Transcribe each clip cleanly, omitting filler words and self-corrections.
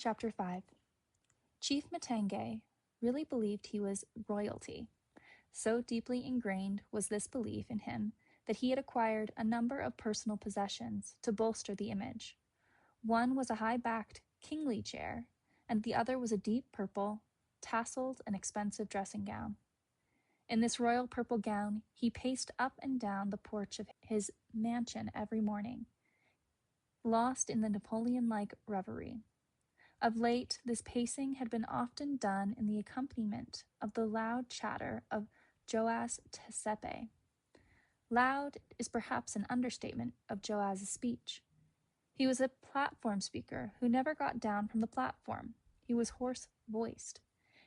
Chapter 5. Chief Matenge really believed he was royalty. So deeply ingrained was this belief in him that he had acquired a number of personal possessions to bolster the image. One was a high-backed, kingly chair, and the other was a deep purple, tasseled and expensive dressing gown. In this royal purple gown, he paced up and down the porch of his mansion every morning, lost in the Napoleon-like reverie. Of late, this pacing had been often done in the accompaniment of the loud chatter of Joas Tsepe. Loud is perhaps an understatement of Joas's speech. He was a platform speaker who never got down from the platform. He was hoarse-voiced.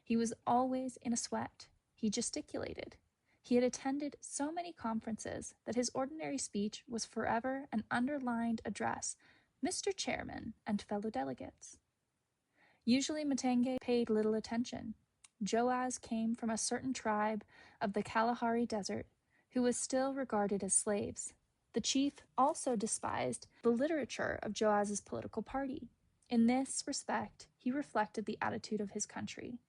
He was always in a sweat. He gesticulated. He had attended so many conferences that his ordinary speech was forever an underlined address, Mr. Chairman and fellow delegates. Usually Matenge paid little attention. Joas came from a certain tribe of the Kalahari Desert who was still regarded as slaves. The chief also despised the literature of Joas's political party. In this respect, he reflected the attitude of his country.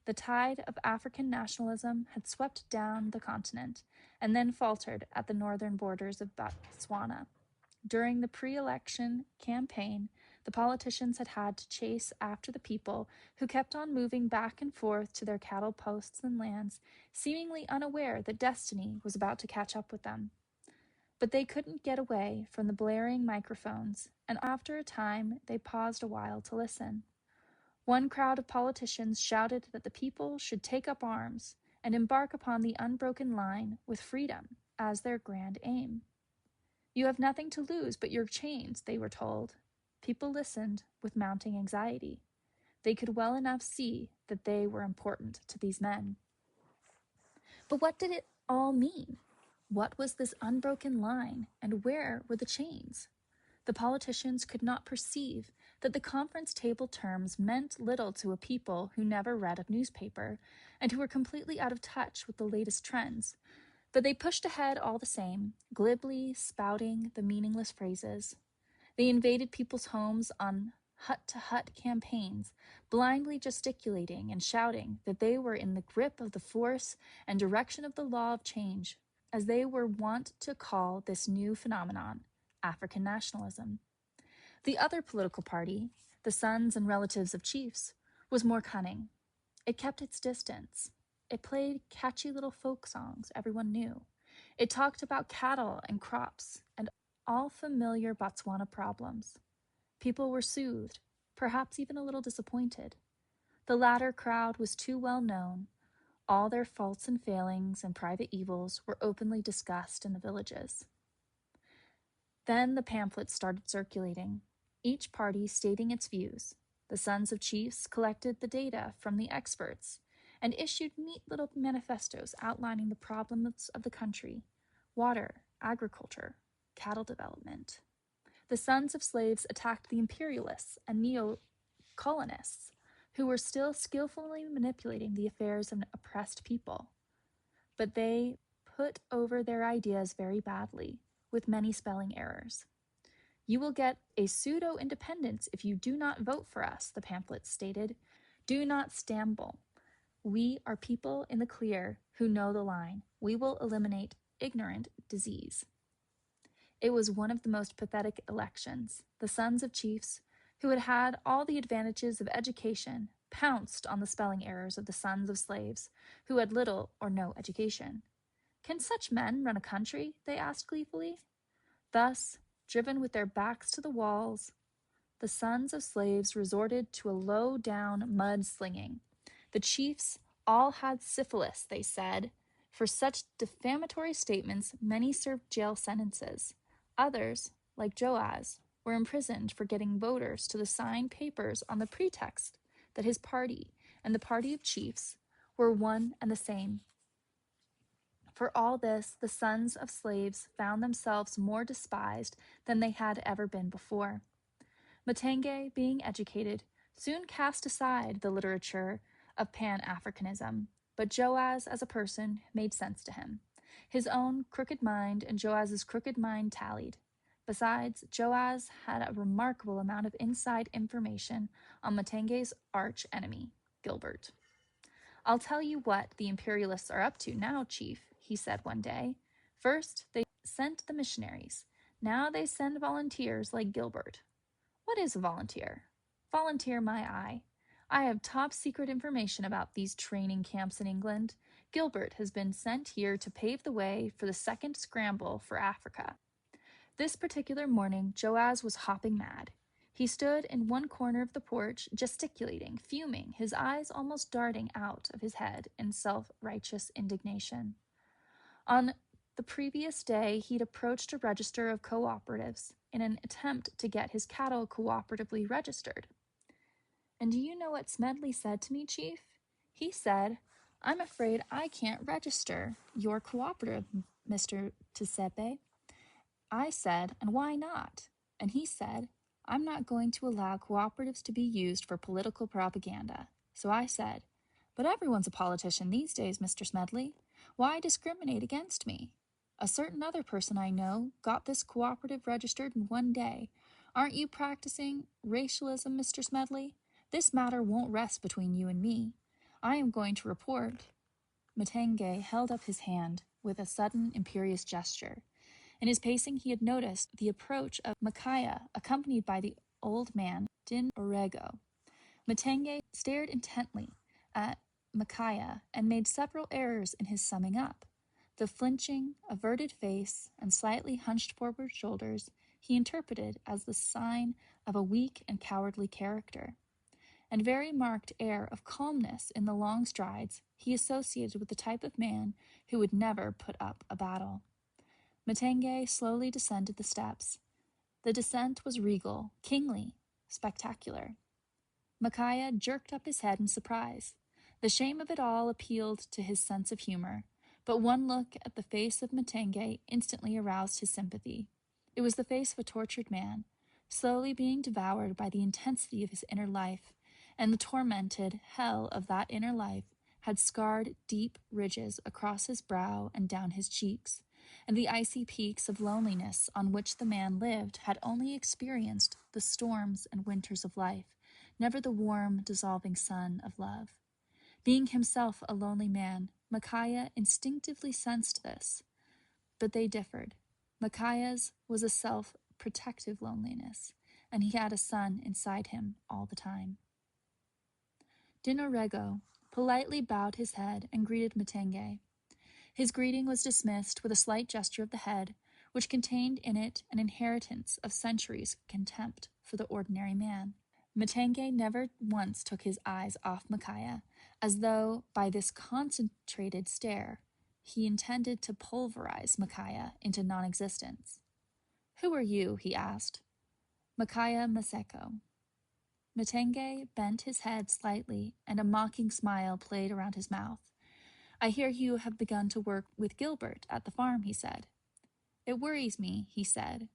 The tide of African nationalism had swept down the continent and then faltered at the northern borders of Botswana. During the pre-election campaign, the politicians had to chase after the people who kept on moving back and forth to their cattle posts and lands, seemingly unaware that destiny was about to catch up with them. But they couldn't get away from the blaring microphones, and after a time they paused a while to listen. One crowd of politicians shouted that the people should take up arms and embark upon the unbroken line with freedom as their grand aim. You have nothing to lose but your chains, they were told. People listened with mounting anxiety. They could well enough see that they were important to these men. But what did it all mean? What was this unbroken line, and where were the chains? The politicians could not perceive that the conference table terms meant little to a people who never read a newspaper and who were completely out of touch with the latest trends. But they pushed ahead all the same, glibly spouting the meaningless phrases. They invaded people's homes on hut-to-hut campaigns, blindly gesticulating and shouting that they were in the grip of the force and direction of the law of change, as they were wont to call this new phenomenon, African nationalism. The other political party, the sons and relatives of chiefs, was more cunning. It kept its distance. It played catchy little folk songs everyone knew. It talked about cattle and crops and all familiar Botswana problems. People were soothed, perhaps even a little disappointed. The latter crowd was too well known. All their faults and failings and private evils were openly discussed in the villages. Then the pamphlets started circulating, each party stating its views. The sons of chiefs collected the data from the experts and issued neat little manifestos outlining the problems of the country: water, agriculture, cattle development. The sons of slaves attacked the imperialists and neo-colonists, who were still skillfully manipulating the affairs of an oppressed people. But they put over their ideas very badly, with many spelling errors. You will get a pseudo-independence if you do not vote for us, the pamphlets stated. Do not stamble. We are people in the clear who know the line. We will eliminate ignorant disease. It was one of the most pathetic elections. The sons of chiefs, who had had all the advantages of education, pounced on the spelling errors of the sons of slaves, who had little or no education. Can such men run a country? They asked gleefully. Thus, driven with their backs to the walls, the sons of slaves resorted to a low-down mud-slinging. The chiefs all had syphilis, they said. For such defamatory statements, many served jail sentences. Others, like Joas, were imprisoned for getting voters to sign papers on the pretext that his party and the party of chiefs were one and the same. For all this, the sons of slaves found themselves more despised than they had ever been before. Matenge, being educated, soon cast aside the literature of Pan-Africanism, but Joas as a person made sense to him. His own crooked mind and Joas's crooked mind tallied. Besides, Joaz had a remarkable amount of inside information on Matenge's arch enemy, Gilbert. "I'll tell you what the imperialists are up to now, Chief," he said one day. "First, they sent the missionaries. Now they send volunteers like Gilbert." "What is a volunteer?" "Volunteer, my eye. I have top-secret information about these training camps in England. Gilbert has been sent here to pave the way for the second scramble for Africa." This particular morning, Joaz was hopping mad. He stood in one corner of the porch, gesticulating, fuming, his eyes almost darting out of his head in self-righteous indignation. On the previous day, he'd approached a register of cooperatives in an attempt to get his cattle cooperatively registered. "And do you know what Smedley said to me, Chief? He said, 'I'm afraid I can't register your cooperative, Mr. Giuseppe.' I said, 'And why not?' And he said, 'I'm not going to allow cooperatives to be used for political propaganda.' So I said, 'But everyone's a politician these days, Mr. Smedley. Why discriminate against me? A certain other person I know got this cooperative registered in one day. Aren't you practicing racialism, Mr. Smedley? This matter won't rest between you and me. I am going to report." Matenge held up his hand with a sudden imperious gesture. In his pacing, he had noticed the approach of Micaiah, accompanied by the old man, Din Orego. Matenge stared intently at Micaiah and made several errors in his summing up. The flinching, averted face and slightly hunched forward shoulders he interpreted as the sign of a weak and cowardly character, and very marked air of calmness in the long strides he associated with the type of man who would never put up a battle. Matenge slowly descended the steps. The descent was regal, kingly, spectacular. Micaiah jerked up his head in surprise. The shame of it all appealed to his sense of humor, but one look at the face of Matenge instantly aroused his sympathy. It was the face of a tortured man, slowly being devoured by the intensity of his inner life, and the tormented hell of that inner life had scarred deep ridges across his brow and down his cheeks, and the icy peaks of loneliness on which the man lived had only experienced the storms and winters of life, never the warm, dissolving sun of love. Being himself a lonely man, Micaiah instinctively sensed this, but they differed. Micaiah's was a self-protective loneliness, and he had a son inside him all the time. Din Orego politely bowed his head and greeted Matenge. His greeting was dismissed with a slight gesture of the head, which contained in it an inheritance of centuries' contempt for the ordinary man. Matenge never once took his eyes off Micaiah, as though by this concentrated stare he intended to pulverize Micaiah into non-existence. "Who are you?" he asked. "Micaiah Maseko." Matenge bent his head slightly, and a mocking smile played around his mouth. "I hear you have begun to work with Gilbert at the farm," he said. "It worries me," he said.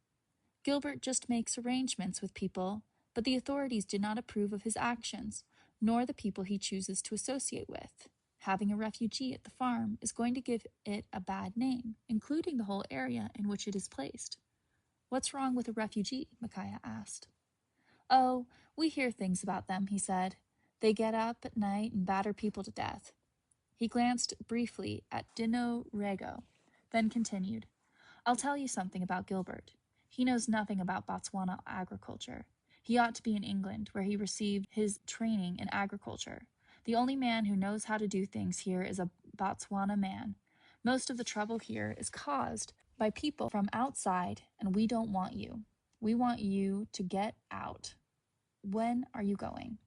"Gilbert just makes arrangements with people, but the authorities do not approve of his actions, nor the people he chooses to associate with. Having a refugee at the farm is going to give it a bad name, including the whole area in which it is placed." "What's wrong with a refugee?" Micaiah asked. "Oh, we hear things about them," he said. "They get up at night and batter people to death." He glanced briefly at Din Orego, then continued, "I'll tell you something about Gilbert. He knows nothing about Botswana agriculture. He ought to be in England, where he received his training in agriculture. The only man who knows how to do things here is a Botswana man. Most of the trouble here is caused by people from outside, and we don't want you. We want you to get out. When are you going?"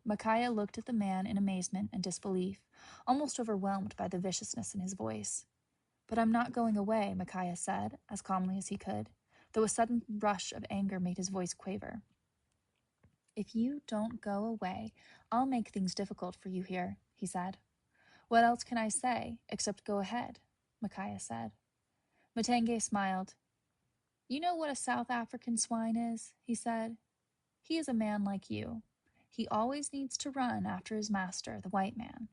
Micaiah looked at the man in amazement and disbelief, almost overwhelmed by the viciousness in his voice. "But I'm not going away," Micaiah said, as calmly as he could, though a sudden rush of anger made his voice quaver. "If you don't go away, I'll make things difficult for you here," he said. "What else can I say, except go ahead?" Micaiah said. Matenge smiled. "You know what a South African swine is?" he said. "He is a man like you. He always needs to run after his master, the white man."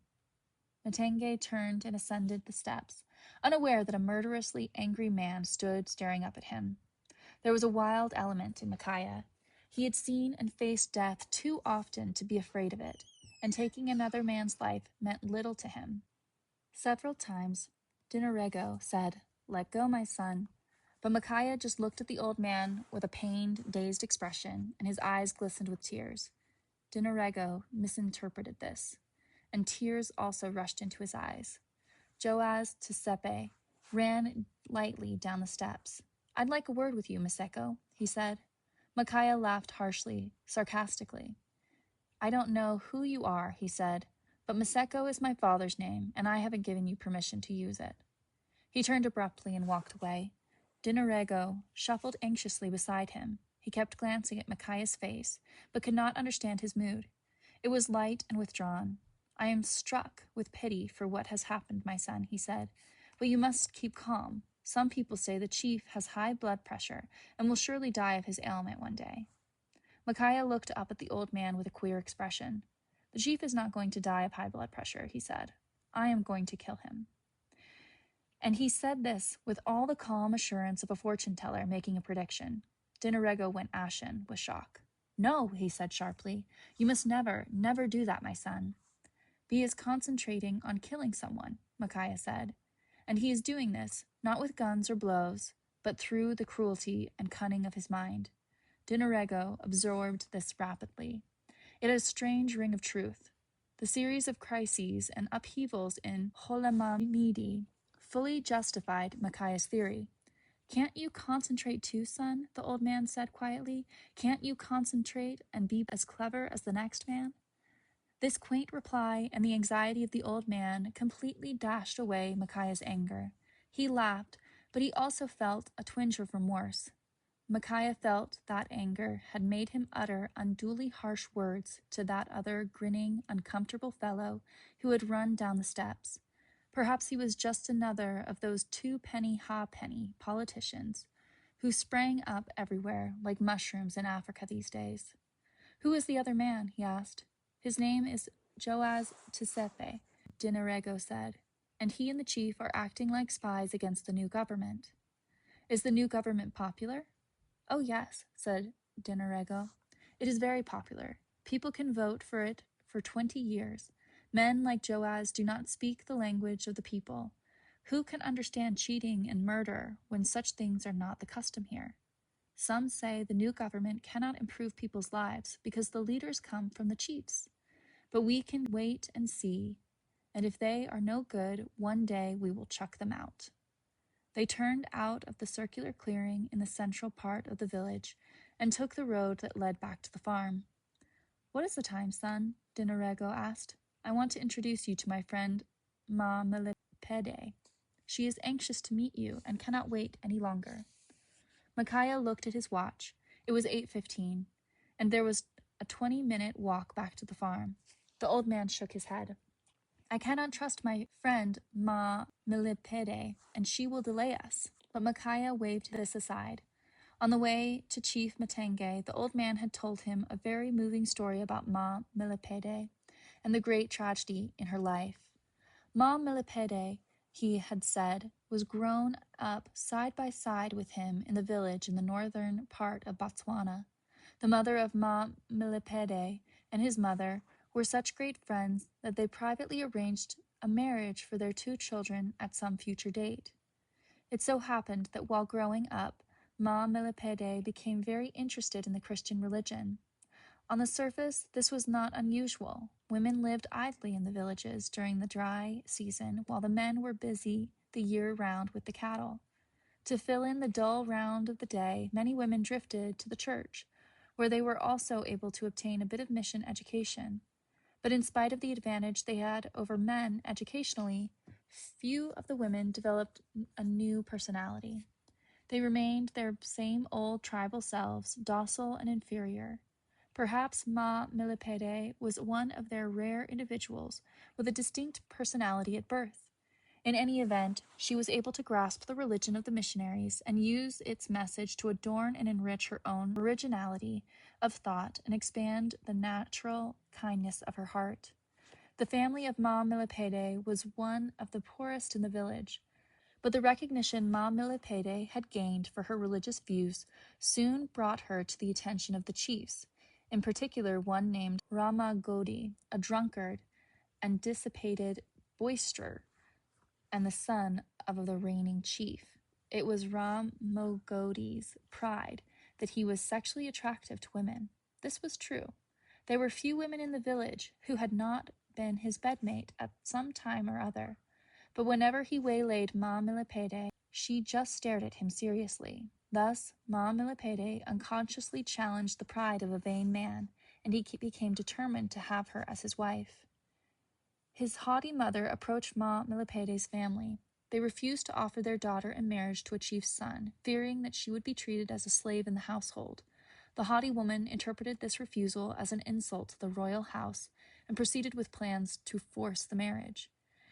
Matenge turned and ascended the steps, unaware that a murderously angry man stood staring up at him. There was a wild element in Micaiah. He had seen and faced death too often to be afraid of it, and taking another man's life meant little to him. Several times, Dinarego said, "Let go, my son." But Micaiah just looked at the old man with a pained, dazed expression, and his eyes glistened with tears. Dinarego misinterpreted this, and tears also rushed into his eyes. Joaz Giuseppe ran lightly down the steps. "I'd like a word with you, Maseko," he said. Micaiah laughed harshly, sarcastically. "I don't know who you are," he said, "but Maseko is my father's name, and I haven't given you permission to use it." He turned abruptly and walked away. Dinarego shuffled anxiously beside him. He kept glancing at Micaiah's face, but could not understand his mood. It was light and withdrawn. "I am struck with pity for what has happened, my son," he said, "but you must keep calm. Some people say the chief has high blood pressure and will surely die of his ailment one day." Micaiah looked up at the old man with a queer expression. "The chief is not going to die of high blood pressure," he said. "I am going to kill him." And he said this with all the calm assurance of a fortune-teller making a prediction. Dinarego went ashen with shock. "No," he said sharply. "You must never, never do that, my son." "He is concentrating on killing someone," Micaiah said. "And he is doing this, not with guns or blows, but through the cruelty and cunning of his mind." Dinarego absorbed this rapidly. It had a strange ring of truth. The series of crises and upheavals in Holamamidi fully justified Micaiah's theory. "Can't you concentrate too, son?" the old man said quietly. "Can't you concentrate and be as clever as the next man?" This quaint reply and the anxiety of the old man completely dashed away Micaiah's anger. He laughed, but he also felt a twinge of remorse. Micaiah felt that anger had made him utter unduly harsh words to that other grinning, uncomfortable fellow who had run down the steps. Perhaps he was just another of those two-penny halfpenny politicians who sprang up everywhere like mushrooms in Africa these days. "Who is the other man?" he asked. "His name is Joaz Giuseppe," Dinarego said, "and he and the chief are acting like spies against the new government." "Is the new government popular?" "Oh, yes," said Dinarego. "It is very popular. People can vote for it for 20 years. Men like Joaz do not speak the language of the people. Who can understand cheating and murder when such things are not the custom here? Some say the new government cannot improve people's lives because the leaders come from the chiefs. But we can wait and see, and if they are no good, one day we will chuck them out." They turned out of the circular clearing in the central part of the village and took the road that led back to the farm. "What is the time, son?" Dinarego asked. "I want to introduce you to my friend Ma Melipede. She is anxious to meet you and cannot wait any longer." Micaiah looked at his watch. It was 8:15, and there was a 20-minute walk back to the farm. The old man shook his head. "I cannot trust my friend Ma Melipede, and she will delay us." But Micaiah waved this aside. On the way to Chief Matenge, the old man had told him a very moving story about Ma Melipede and the great tragedy in her life. Ma Melipede, he had said, was grown up side by side with him in the village in the northern part of Botswana. The mother of Ma Melipede and his mother were such great friends that they privately arranged a marriage for their two children at some future date. It so happened that while growing up, Ma Melipede became very interested in the Christian religion. On the surface, this was not unusual. Women lived idly in the villages during the dry season, while the men were busy the year round with the cattle. To fill in the dull round of the day, many women drifted to the church, where they were also able to obtain a bit of mission education. But in spite of the advantage they had over men educationally, few of the women developed a new personality. They remained their same old tribal selves, docile and inferior. Perhaps Ma Melipede was one of their rare individuals with a distinct personality at birth. In any event, she was able to grasp the religion of the missionaries and use its message to adorn and enrich her own originality of thought and expand the natural kindness of her heart. The family of Ma Melipede was one of the poorest in the village, But the recognition Ma Milipede had gained for her religious views soon brought her to the attention of the chiefs, in particular one named Rama Godi, a drunkard and dissipated boisterer, and the son of the reigning chief. It was Ramogodi's pride that he was sexually attractive to women. This was true. There were few women in the village who had not been his bedmate at some time or other. But whenever he waylaid Ma Milipede, she just stared at him seriously. Thus, Ma Milipede unconsciously challenged the pride of a vain man, and he became determined to have her as his wife. His haughty mother approached Ma Milipede's family. They refused to offer their daughter in marriage to a chief's son, fearing that she would be treated as a slave in the household. The haughty woman interpreted this refusal as an insult to the royal house and proceeded with plans to force the marriage.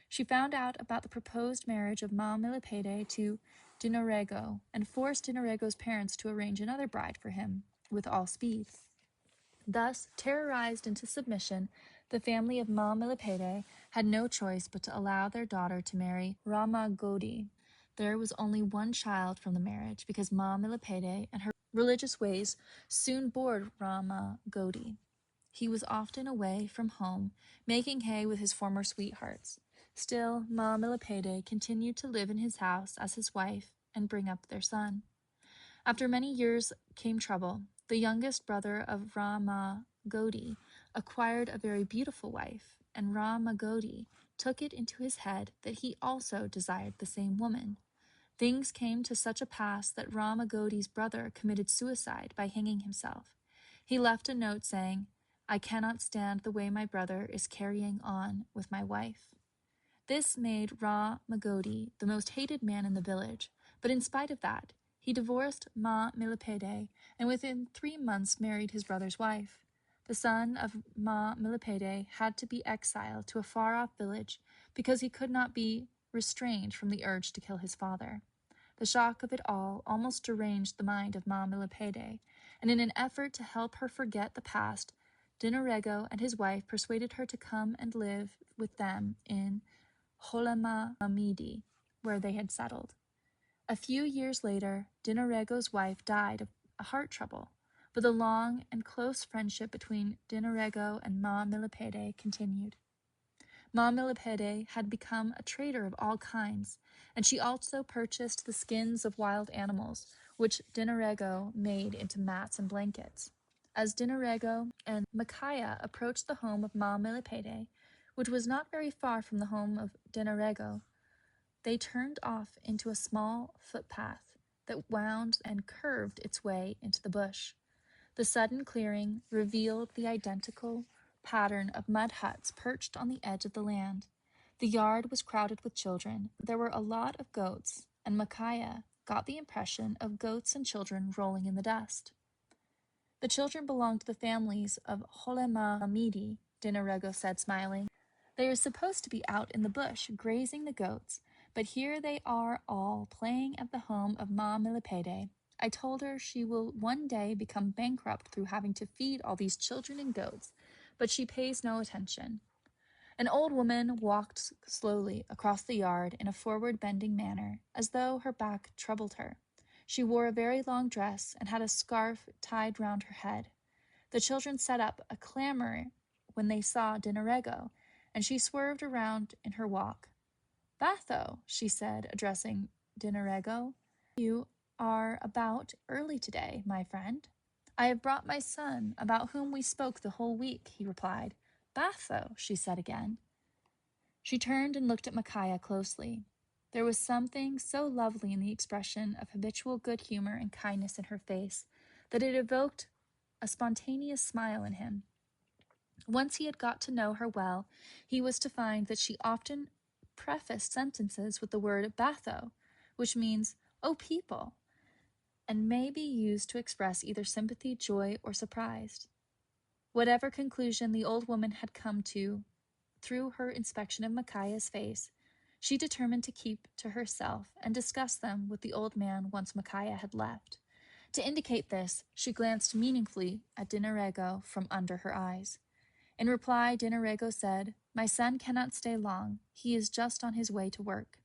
She found out about the proposed marriage of Ma Milipede to Dinarego and forced Dinarego's parents to arrange another bride for him with all speed. Thus, terrorized into submission, the family of Ma Milipede had no choice but to allow their daughter to marry Rama Godi. There was only one child from the marriage because Ma Milipede and her religious ways soon bored Rama Godi. He was often away from home, making hay with his former sweethearts. Still, Ma Milipede continued to live in his house as his wife and bring up their son. After many years came trouble. The youngest brother of Rama Godi acquired a very beautiful wife, and Rama Godi took it into his head that he also desired the same woman. Things came to such a pass that Rama Godi's brother committed suicide by hanging himself. He left a note saying, "I cannot stand the way my brother is carrying on with my wife." This made Rama Godi the most hated man in the village, but in spite of that, he divorced Ma Milipede and within 3 months married his brother's wife. The son of Ma Milipede had to be exiled to a far-off village because he could not be restrained from the urge to kill his father. The shock of it all almost deranged the mind of Ma Milipede, and in an effort to help her forget the past, Dinarego and his wife persuaded her to come and live with them in Holema Mamidi, where they had settled. A few years later, Dinarego's wife died of heart trouble, but the long and close friendship between Dinarego and Ma Milipede continued. Ma Milipede had become a trader of all kinds, and she also purchased the skins of wild animals, which Dinarego made into mats and blankets. As Dinarego and Micaiah approached the home of Ma Milipede, which was not very far from the home of Dinarego, they turned off into a small footpath that wound and curved its way into the bush. The sudden clearing revealed the identical pattern of mud huts perched on the edge of the land. The yard was crowded with children. There were a lot of goats, and Micaiah got the impression of goats and children rolling in the dust. The children belonged to the families of Holema Hamidi, Dinarego said, smiling. They are supposed to be out in the bush grazing the goats, but here they are all playing at the home of Ma Milipede. I told her she will one day become bankrupt through having to feed all these children and goats, but she pays no attention. An old woman walked slowly across the yard in a forward-bending manner, as though her back troubled her. She wore a very long dress and had a scarf tied round her head. The children set up a clamor when they saw Dinarego, and she swerved around in her walk. "Batho," she said, addressing Dinarego, "you are about early today, my friend." "I have brought my son, about whom we spoke the whole week," he replied. "Batho," she said again. She turned and looked at Micaiah closely. There was something so lovely in the expression of habitual good humor and kindness in her face that it evoked a spontaneous smile in him. Once he had got to know her well, he was to find that she often prefaced sentences with the word batho, which means, "O people," and may be used to express either sympathy, joy, or surprise. Whatever conclusion the old woman had come to through her inspection of Micaiah's face, she determined to keep to herself and discuss them with the old man once Micaiah had left. To indicate this, she glanced meaningfully at Dinarego from under her eyes. In reply, Dinarego said, "My son cannot stay long. He is just on his way to work."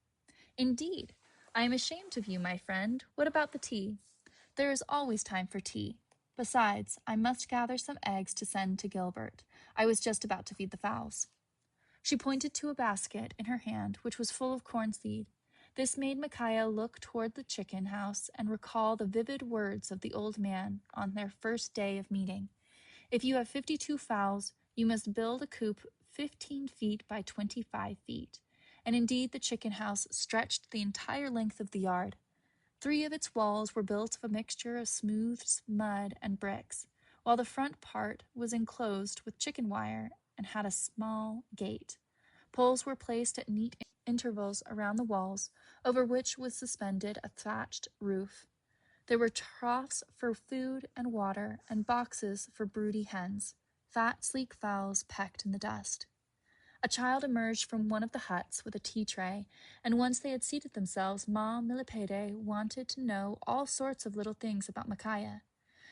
"Indeed, I am ashamed of you, my friend. What about the tea? There is always time for tea. Besides, I must gather some eggs to send to Gilbert. I was just about to feed the fowls. She pointed to a basket in her hand, which was full of corn seed. This made Micaiah look toward the chicken house and recall the vivid words of the old man on their first day of meeting. If you have 52 fowls, you must build a coop 15 feet by 25 feet. And indeed, the chicken house stretched the entire length of the yard. 3 of its walls were built of a mixture of smooth mud and bricks, while the front part was enclosed with chicken wire and had a small gate. Poles were placed at neat intervals around the walls, over which was suspended a thatched roof. There were troughs for food and water, and boxes for broody hens. Fat, sleek fowls pecked in the dust. A child emerged from one of the huts with a tea tray, and once they had seated themselves, Ma Milipede wanted to know all sorts of little things about Micaiah.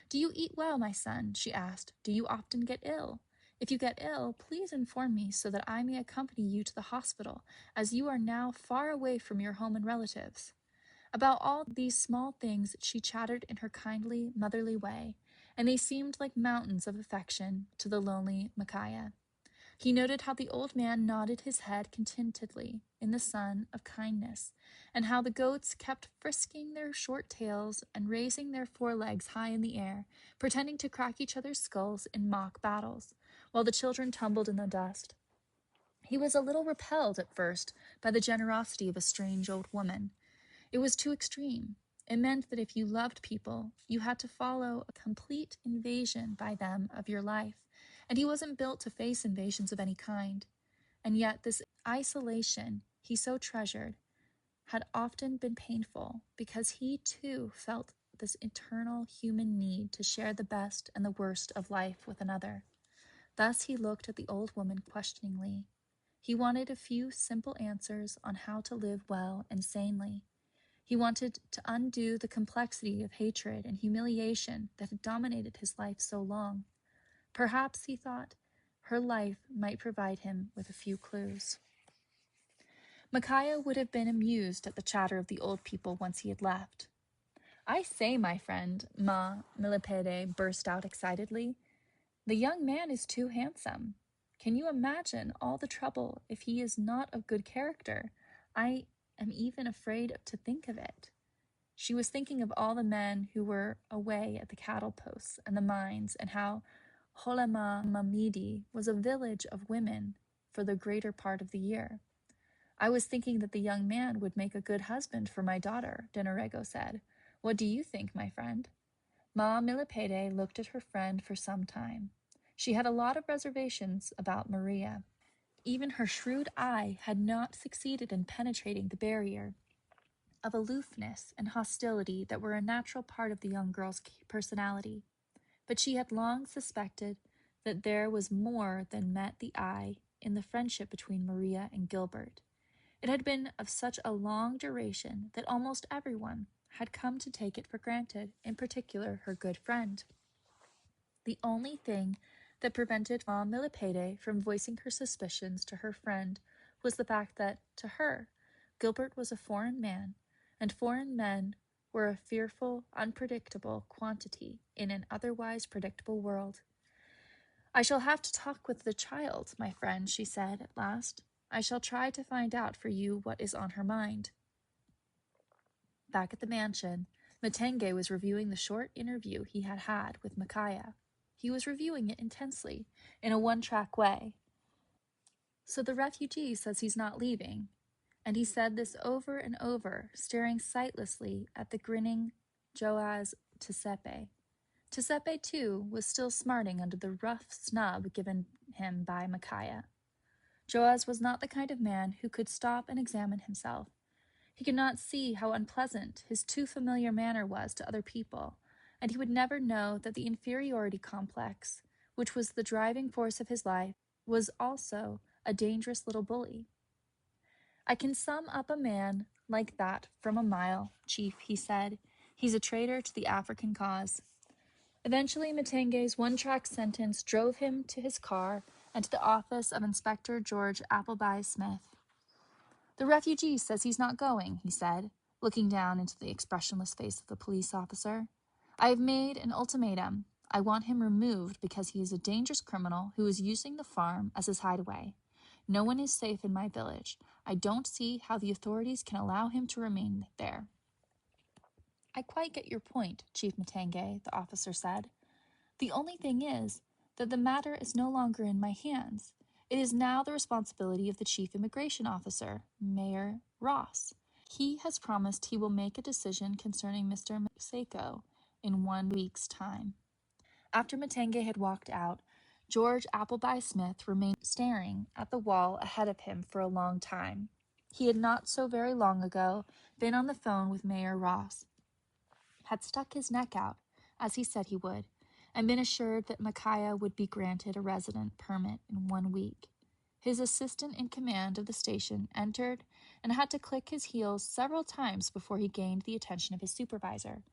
"Do you eat well, my son?" she asked. "Do you often get ill? If you get ill, please inform me so that I may accompany you to the hospital, as you are now far away from your home and relatives." About all these small things she chattered in her kindly, motherly way, and they seemed like mountains of affection to the lonely Micaiah. He noted how the old man nodded his head contentedly in the sun of kindness, and how the goats kept frisking their short tails and raising their forelegs high in the air, pretending to crack each other's skulls in mock battles, while the children tumbled in the dust. He was a little repelled at first by the generosity of a strange old woman. It was too extreme. It meant that if you loved people, you had to follow a complete invasion by them of your life, and he wasn't built to face invasions of any kind. And yet this isolation he so treasured had often been painful, because he too felt this eternal human need to share the best and the worst of life with another. Thus he looked at the old woman questioningly. He wanted a few simple answers on how to live well and sanely. He wanted to undo the complexity of hatred and humiliation that had dominated his life so long. Perhaps, he thought, her life might provide him with a few clues. Micaiah would have been amused at the chatter of the old people once he had left. "I say, my friend," Ma Milipede burst out excitedly, "the young man is too handsome. Can you imagine all the trouble if he is not of good character? I am even afraid to think of it." She was thinking of all the men who were away at the cattle posts and the mines, and how Holema Mamidi was a village of women for the greater part of the year. "I was thinking that the young man would make a good husband for my daughter," Dinorego said. "What do you think, my friend?" Ma Milipede looked at her friend for some time. She had a lot of reservations about Maria. Even her shrewd eye had not succeeded in penetrating the barrier of aloofness and hostility that were a natural part of the young girl's personality. But she had long suspected that there was more than met the eye in the friendship between Maria and Gilbert. It had been of such a long duration that almost everyone had come to take it for granted, in particular her good friend. The only thing that prevented Ma Milipede from voicing her suspicions to her friend was the fact that, to her, Gilbert was a foreign man, and foreign men were a fearful, unpredictable quantity in an otherwise predictable world. "I shall have to talk with the child, my friend," she said at last. "I shall try to find out for you what is on her mind." Back at the mansion, Matenge was reviewing the short interview he had had with Micaiah. He was reviewing it intensely, in a one-track way. "So the refugee says he's not leaving," and he said this over and over, staring sightlessly at the grinning Joaz Giuseppe. Giuseppe, too, was still smarting under the rough snub given him by Micaiah. Joaz was not the kind of man who could stop and examine himself. He could not see how unpleasant his too familiar manner was to other people, and he would never know that the inferiority complex, which was the driving force of his life, was also a dangerous little bully. "I can sum up a man like that from a mile, Chief," he said. "He's a traitor to the African cause." Eventually, Matenge's one-track sentence drove him to his car and to the office of Inspector George Appleby Smith. "The refugee says he's not going," he said. looking down into the expressionless face of the police officer. "I have made an ultimatum. I want him removed because he is a dangerous criminal who is using the farm as his hideaway. No one is safe in my village. I don't see how the authorities can allow him to remain there." "I quite get your point, Chief Matange," the officer said. "The only thing is that the matter is no longer in my hands. It is now the responsibility of the Chief Immigration Officer, Mayor Ross. He has promised he will make a decision concerning Mr. Maseko in 1 week's time." After Matange had walked out, George Appleby Smith remained staring at the wall ahead of him for a long time. He had not so very long ago been on the phone with Mayor Ross, had stuck his neck out, as he said he would, and been assured that Micaiah would be granted a resident permit in 1 week. His assistant in command of the station entered and had to click his heels several times before he gained the attention of his supervisor.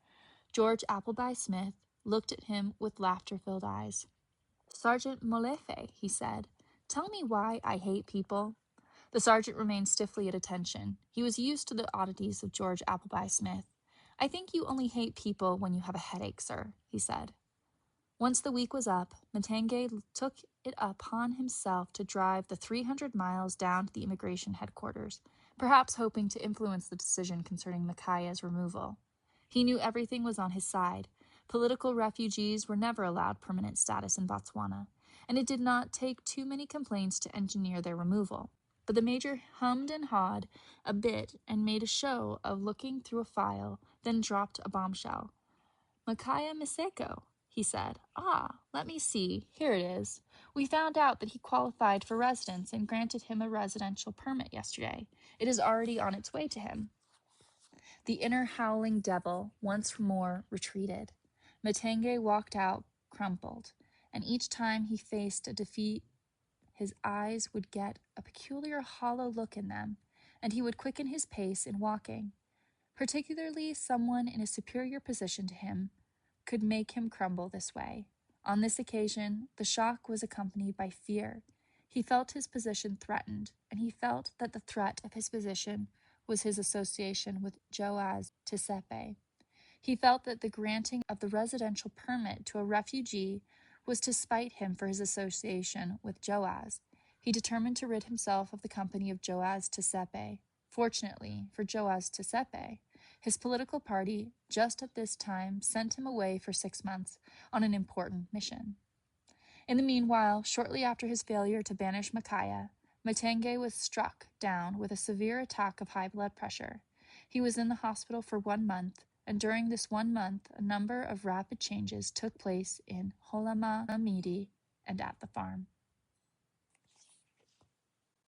George Appleby Smith looked at him with laughter-filled eyes. "Sergeant Molefe," he said, "tell me why I hate people." The sergeant remained stiffly at attention. He was used to the oddities of George Appleby Smith. "I think you only hate people when you have a headache, sir," he said. Once the week was up, Matange took it upon himself to drive the 300 miles down to the immigration headquarters, perhaps hoping to influence the decision concerning Micaiah's removal. He knew everything was on his side. Political refugees were never allowed permanent status in Botswana, and it did not take too many complaints to engineer their removal. But the major hummed and hawed a bit and made a show of looking through a file, then dropped a bombshell. "Micaiah Maseko," he said. "Ah, let me see. Here it is. We found out that he qualified for residence and granted him a residential permit yesterday. It is already on its way to him." The inner howling devil once more retreated. Matange walked out crumpled, and each time he faced a defeat, his eyes would get a peculiar hollow look in them, and he would quicken his pace in walking. Particularly someone in a superior position to him could make him crumble this way. On this occasion, the shock was accompanied by fear. He felt his position threatened, and he felt that the threat of his position was his association with Joaz Tisepe. He felt that the granting of the residential permit to a refugee was to spite him for his association with Joaz. He determined to rid himself of the company of Joaz Tisepe. Fortunately for Joaz Tisepe, his political party just at this time sent him away for 6 months on an important mission. In the meanwhile, shortly after his failure to banish Micaiah, Matange was struck down with a severe attack of high blood pressure. He was in the hospital for 1 month, and during this 1 month a number of rapid changes took place in Holama Midi and at the farm.